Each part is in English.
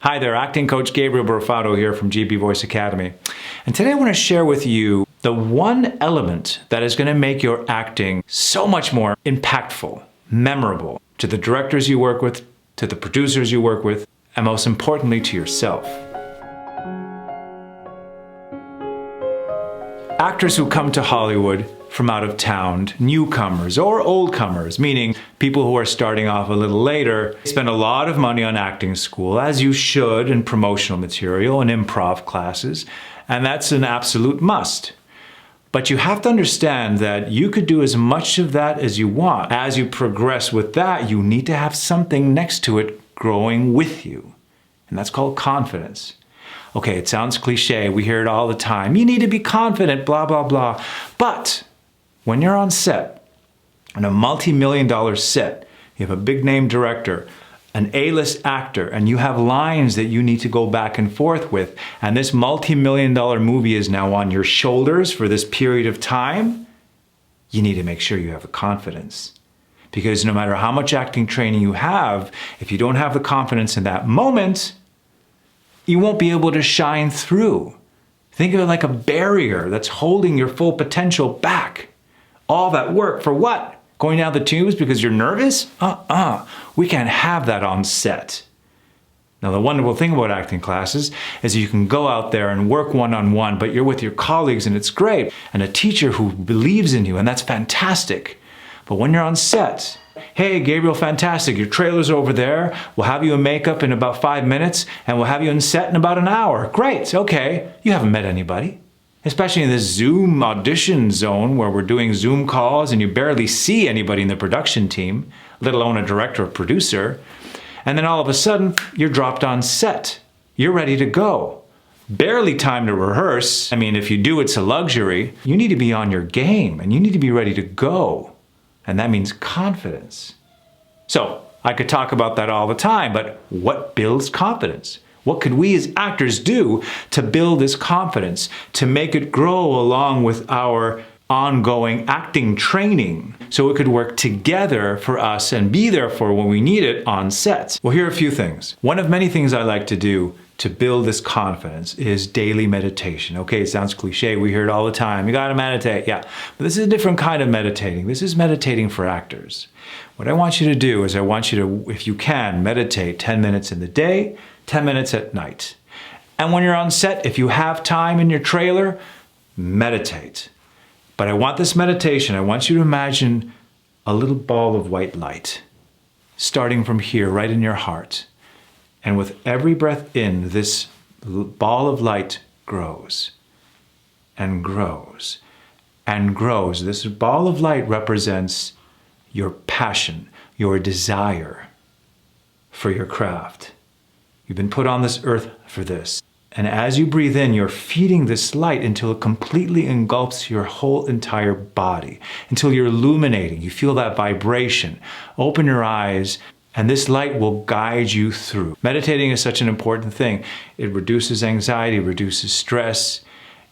Hi there, acting coach Gabriel Burfato here from GB Voice Academy. And today I want to share with you the one element that is going to make your acting so much more impactful, memorable to the directors you work with, to the producers you work with, and most importantly to yourself. Actors who come to Hollywood from out of town, newcomers or oldcomers, meaning people who are starting off a little later, spend a lot of money on acting school, as you should, in promotional material and improv classes, and that's an absolute must. But you have to understand that you could do as much of that as you want. As you progress with that, you need to have something next to it growing with you, and that's called confidence. Okay, it sounds cliche, we hear it all the time. You need to be confident, blah, blah, blah. But when you're on set, on a multi-million-dollar set, you have a big-name director, an A-list actor, and you have lines that you need to go back and forth with, and this multi-million-dollar movie is now on your shoulders for this period of time, you need to make sure you have the confidence. Because no matter how much acting training you have, if you don't have the confidence in that moment, you won't be able to shine through. Think of it like a barrier that's holding your full potential back. All that work for what? Going down the tubes because you're nervous? We can't have that on set. Now, the wonderful thing about acting classes is you can go out there and work one-on-one, but you're with your colleagues and it's great, and a teacher who believes in you, and that's fantastic. But when you're on set, hey, Gabriel, fantastic, your trailer's over there. We'll have you in makeup in about 5 minutes, and we'll have you in set in about an hour. Great, okay. You haven't met anybody. Especially in this Zoom audition zone where we're doing Zoom calls and you barely see anybody in the production team, let alone a director or producer. And then all of a sudden, you're dropped on set. You're ready to go. Barely time to rehearse. I mean, if you do, it's a luxury. You need to be on your game and you need to be ready to go. And that means confidence. So, I could talk about that all the time, but what builds confidence? What could we as actors do to build this confidence, to make it grow along with our ongoing acting training so it could work together for us and be there for when we need it on sets? Well, here are a few things. One of many things I like to do to build this confidence is daily meditation. Okay, it sounds cliche, we hear it all the time. You gotta meditate, yeah. But this is a different kind of meditating. This is meditating for actors. What I want you to do is I want you to, if you can, meditate 10 minutes in the day, 10 minutes at night. And when you're on set, if you have time in your trailer, meditate. But I want this meditation, I want you to imagine a little ball of white light starting from here, right in your heart. And with every breath in, this ball of light grows and grows and grows. This ball of light represents your passion, your desire for your craft. You've been put on this earth for this. And as you breathe in, you're feeding this light until it completely engulfs your whole entire body, until you're illuminating. You feel that vibration. Open your eyes, and this light will guide you through. Meditating is such an important thing. It reduces anxiety, reduces stress.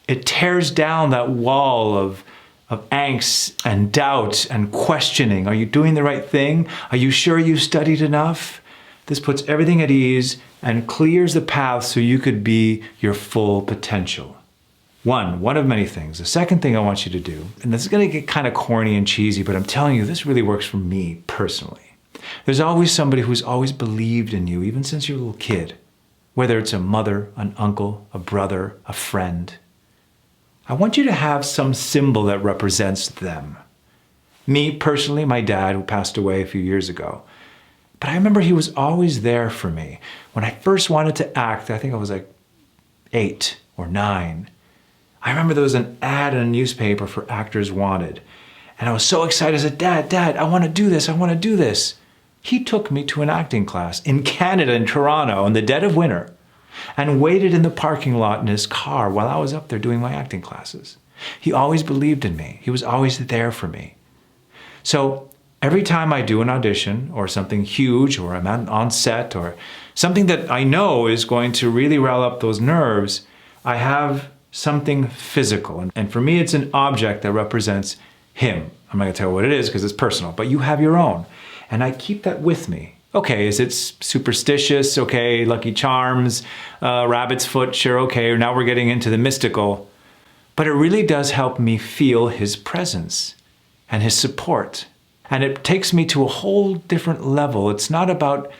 It tears down that wall of angst and doubt and questioning. Are you doing the right thing? Are you sure you studied enough? This puts everything at ease and clears the path so you could be your full potential. One of many things. The second thing I want you to do, and this is going to get kind of corny and cheesy, but I'm telling you, this really works for me personally. There's always somebody who's always believed in you, even since you're a little kid. Whether it's a mother, an uncle, a brother, a friend. I want you to have some symbol that represents them. Me, personally, my dad, who passed away a few years ago. But I remember he was always there for me. When I first wanted to act, I think I was like 8 or 9. I remember there was an ad in a newspaper for Actors Wanted. And I was so excited. I said, Dad, I want to do this. I want to do this. He took me to an acting class in Canada, in Toronto, in the dead of winter, and waited in the parking lot in his car while I was up there doing my acting classes. He always believed in me. He was always there for me. So every time I do an audition or something huge, or I'm on set, or something that I know is going to really rile up those nerves, I have something physical. And for me, it's an object that represents him. I'm not going to tell you what it is because it's personal, but you have your own. And I keep that with me. Okay, is it superstitious? Okay, Lucky Charms, rabbit's foot, sure, okay, now we're getting into the mystical. But it really does help me feel his presence and his support. And it takes me to a whole different level. It's not about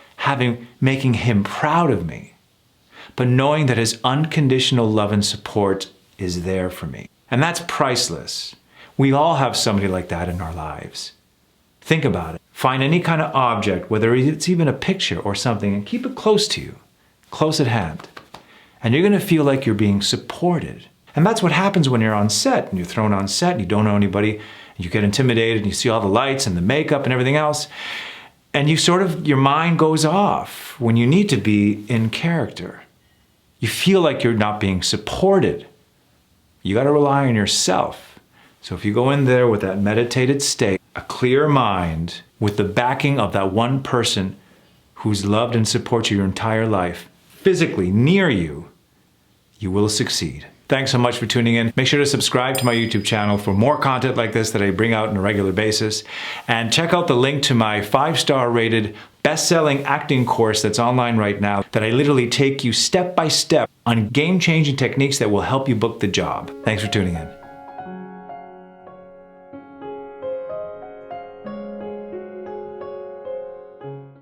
making him proud of me, but knowing that his unconditional love and support is there for me. And that's priceless. We all have somebody like that in our lives. Think about it. Find any kind of object, whether it's even a picture or something, and keep it close to you, close at hand. And you're going to feel like you're being supported. And that's what happens when you're on set and you're thrown on set and you don't know anybody, and you get intimidated and you see all the lights and the makeup and everything else. And your mind goes off when you need to be in character. You feel like you're not being supported. You got to rely on yourself. So if you go in there with that meditated state, a clear mind, with the backing of that one person who's loved and supports you your entire life, physically near you, you will succeed. Thanks so much for tuning in. Make sure to subscribe to my YouTube channel for more content like this that I bring out on a regular basis. And check out the link to my 5-star rated best-selling acting course that's online right now, that I literally take you step by step on game-changing techniques that will help you book the job. Thanks for tuning in.